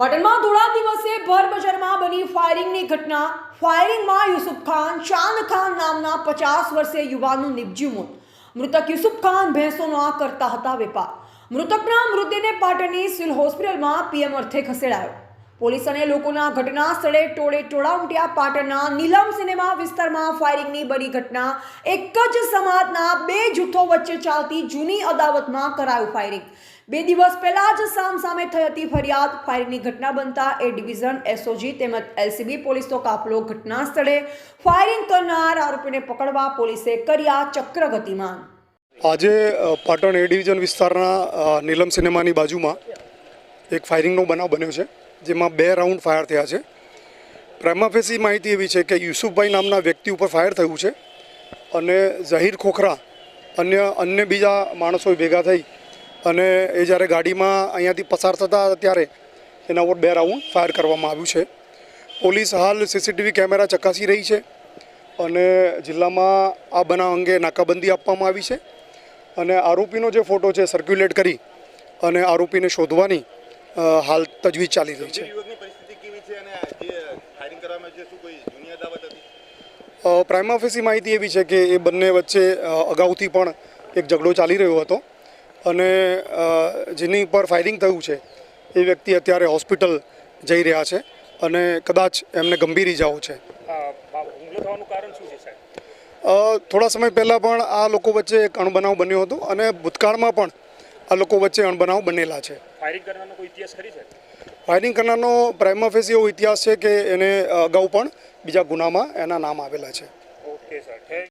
પાટણમાં ધોળા દિવસે ભર બજારમાં બની ફાયરિંગની ઘટના। ફાયરિંગમાં યુસુફ ખાન ચાંદ ખાન નામના 50 વર્ષીય યુવાનનું નિપજ્યું મોત। મૃતક યુસુફ ખાન ભેંસોનો કરતા હતા વેપાર। મૃતકના મૃતદેહને પાટણની સિવિલ હોસ્પિટલમાં પીએમ અર્થે ખસેડાયો। પોલીસ અને લોકોના ઘટના સ્થળે ટોળે ટોળા ઉમટ્યા। પાટણના નીલમ સિનેમા વિસ્તારમાં ફાયરિંગની બની ઘટના। એક જ સમાજના બે જૂથો વચ્ચે ચાલતી જૂની અદાવતમાં કરાયું ફાયરિંગ। 2 દિવસ પહેલા જ સામસામે થઈ હતી ફરિયાદ। ફાયરિંગની ઘટના બનતા એ ડિવિઝન એસઓજી તેમજ એલસીબી પોલીસનો કાફલો ઘટના સ્થળે ફાયરિંગ કરનાર આરોપીને પકડવા પોલીસે કર્યા ચક્ર ગતિમાન। આજે પાટણ એ ડિવિઝન વિસ્તારના નીલમ સિનેમાની બાજુમાં એક ફાયરિંગનો બનાવ બન્યો છે, જેમાં 2 રાઉન્ડ ફાયર થયા છે। પ્રાઇમા ફેસી માહિતી એવી છે કે યુસુફભાઈ નામના વ્યક્તિ ઉપર ફાયર થયું છે અને ઝહીર ખોખરા અન્ય બીજા માણસો ભેગા થઈ અને એ જ્યારે ગાડીમાં અહીંયાથી પસાર થતા ત્યારે એના ઉપર 2 રાઉન્ડ ફાયર કરવામાં આવ્યું છે। પોલીસ હાલ સીસીટીવી કેમેરા ચકાસી રહી છે અને જિલ્લામાં આ બનાવ અંગે નાકાબંધી આપવામાં આવી છે અને આરોપીનો જે ફોટો છે સર્ક્યુલેટ કરી અને આરોપીને શોધવાની હાલ તજવીજ ચાલી રહી છે। પ્રાઇમા ફેસી માહિતી એવી છે કે એ બંને વચ્ચે અગાઉથી પણ એક ઝઘડો ચાલી રહ્યો હતો અને જેની પર ફાયરિંગ થયું છે એ વ્યક્તિ અત્યારે હોસ્પિટલ જઈ રહ્યા છે અને કદાચ એમને ગંભીર ઇજાઓ છે। થોડા સમય પહેલાં પણ આ લોકો વચ્ચે એક અણબનાવ બન્યો હતો અને ભૂતકાળમાં પણ આ લોકો વચ્ચે અણબનાવ બનેલા છે। ફાયરિંગ કરનારનો પ્રાઇમા ફેસી એવો ઇતિહાસ છે કે એને અગાઉ પણ બીજા ગુનામાં એના નામ આવેલા છે।